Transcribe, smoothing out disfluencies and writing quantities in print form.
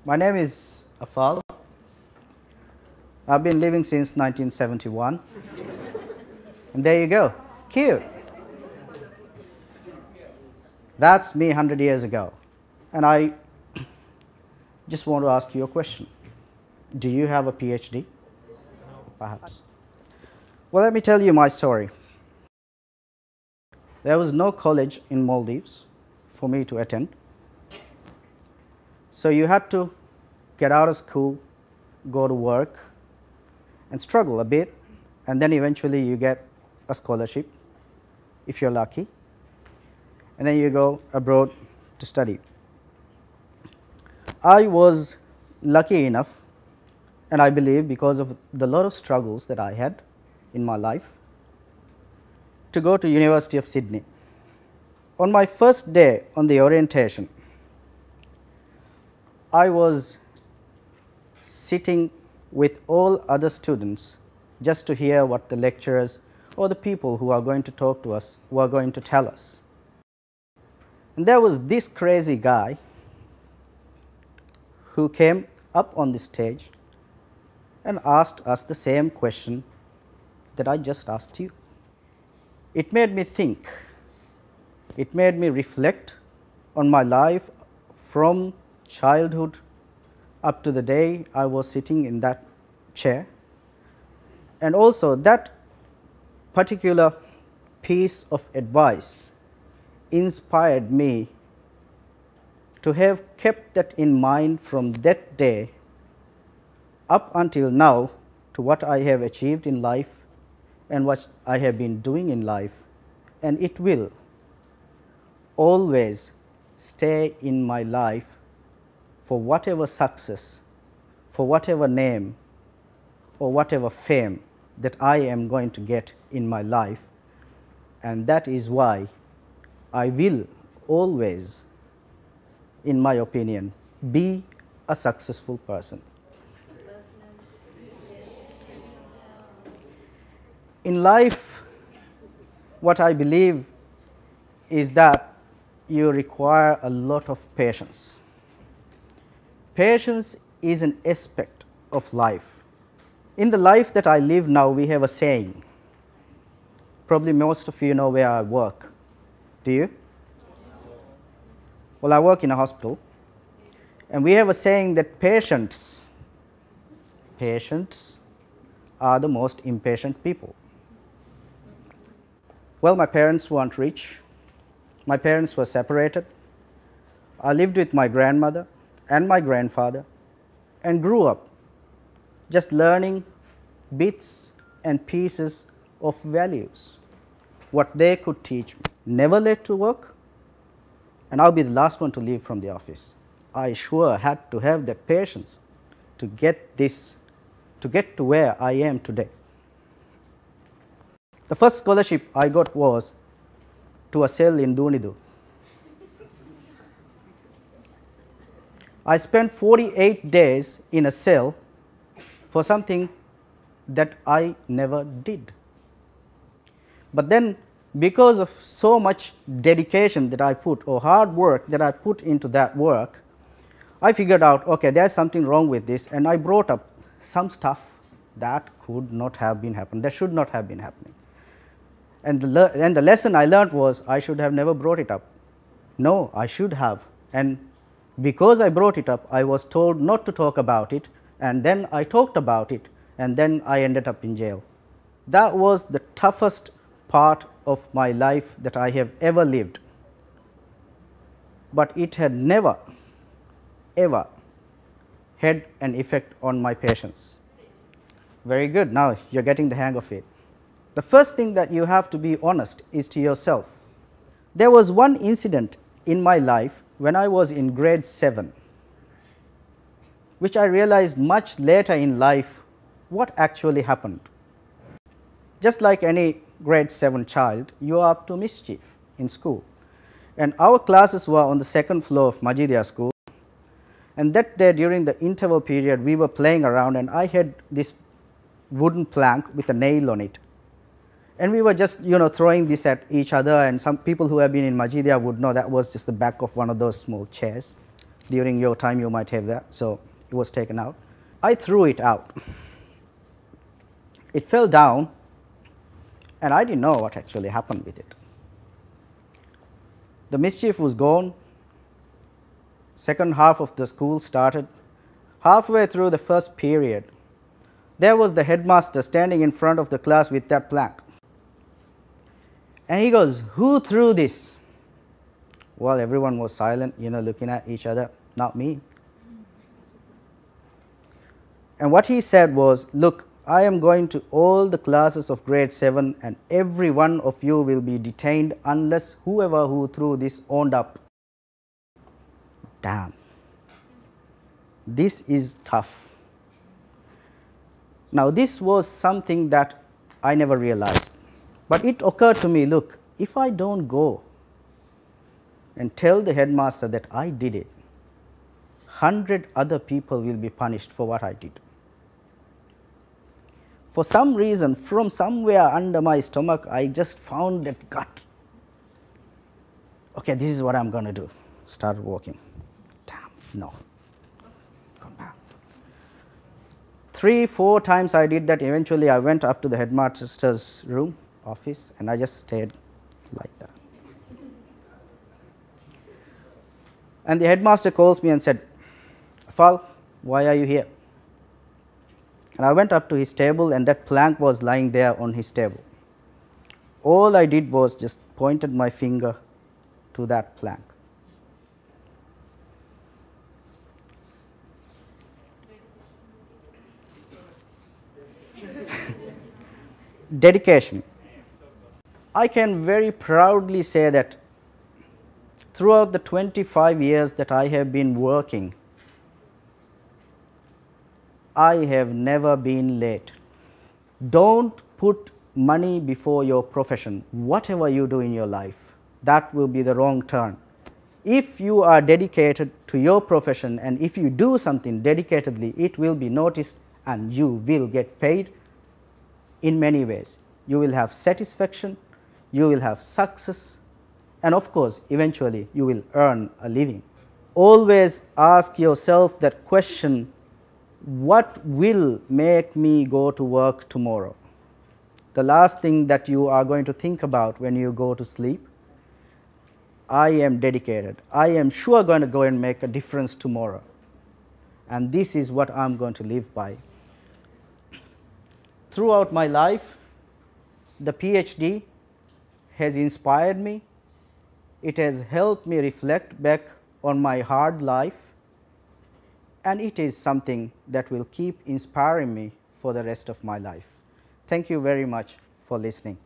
My name is Afaal. I've been living since 1971. And there you go. Cute. That's me 100 years ago. And I just want to ask you a question. Do you have a Ph.D.? Perhaps. Well, let me tell you my story. There was no college in Maldives for me to attend. So you had to get out of school, go to work, and struggle a bit, and then eventually you get a scholarship, if you're lucky, and then you go abroad to study. I was lucky enough, and I believe because of the lot of struggles that I had in my life, to go to University of Sydney. On my first day on the orientation, I was sitting with all other students just to hear what the lecturers or the people who are going to talk to us were going to tell us. And there was this crazy guy who came up on the stage and asked us the same question that I just asked you. It made me think. It made me reflect on my life from childhood up to the day I was sitting in that chair. And also that particular piece of advice inspired me to have kept that in mind from that day up until now to what I have achieved in life and what I have been doing in life, and it will always stay in my life for whatever success, for whatever name or whatever fame that I am going to get in my life, and that is why I will always, in my opinion, be a successful person. In life, what I believe is that you require a lot of patience. Patience is an aspect of life. In the life that I live now, we have a saying. Probably most of you know where I work. Do you? Well, I work in a hospital, and we have a saying that patients are the most impatient people. Well, my parents weren't rich. My parents were separated. I lived with my grandmother and my grandfather and grew up just learning bits and pieces of values, what they could teach me. Never late to work, and I'll be the last one to leave from the office. I sure had to have that patience to get to where I am today. The first scholarship I got was to a cell in Dunidu. I spent 48 days in a cell for something that I never did. But then, because of so much dedication that I put, or hard work that I put into that work, I figured out, okay, there's something wrong with this, and I brought up some stuff that could not have been happening, that should not have been happening. And the lesson I learned was I should have never brought it up. No, I should have. And because I brought it up, I was told not to talk about it, and then I talked about it, and then I ended up in jail. That was the toughest part of my life that I have ever lived. But it had never, ever had an effect on my patience. Very good. Now you're getting the hang of it. The first thing that you have to be honest is to yourself. There was one incident in my life when I was in grade 7, which I realized much later in life what actually happened. Just like any grade 7 child, you are up to mischief in school. And our classes were on the second floor of Majidia school. And that day during the interval period, we were playing around, and I had this wooden plank with a nail on it. And we were just, throwing this at each other, and some people who have been in Majidia would know that was just the back of one of those small chairs. During your time you might have that, so it was taken out. I threw it out. It fell down and I didn't know what actually happened with it. The mischief was gone. Second half of the school started. Halfway through the first period, there was the headmaster standing in front of the class with that plaque. And he goes, "Who threw this?" Well, everyone was silent, looking at each other. Not me. And what he said was, "Look, I am going to all the classes of grade 7 and every one of you will be detained unless whoever who threw this owned up." Damn. This is tough. Now, this was something that I never realized, but it occurred to me, look, if I don't go and tell the headmaster that I did it, 100 other people will be punished for what I did. For some reason, from somewhere under my stomach, I just found that gut. Okay, this is what I am going to do. Started walking. Damn, no. Come back. 3-4 times I did that. Eventually, I went up to the headmaster's room, office, and I just stayed like that. And the headmaster calls me and said, "Afaal, why are you here?" And I went up to his table and that plank was lying there on his table. All I did was just pointed my finger to that plank. Dedication. I can very proudly say that throughout the 25 years that I have been working, I have never been late. Don't put money before your profession. Whatever you do in your life, that will be the wrong turn. If you are dedicated to your profession and if you do something dedicatedly, it will be noticed and you will get paid in many ways. You will have satisfaction, you will have success, and of course, eventually you will earn a living. Always ask yourself that question, what will make me go to work tomorrow? The last thing that you are going to think about when you go to sleep, I am dedicated. I am sure going to go and make a difference tomorrow. And this is what I am going to live by. Throughout my life, the P.H.D. has inspired me. It has helped me reflect back on my hard life. And it is something that will keep inspiring me for the rest of my life. Thank you very much for listening.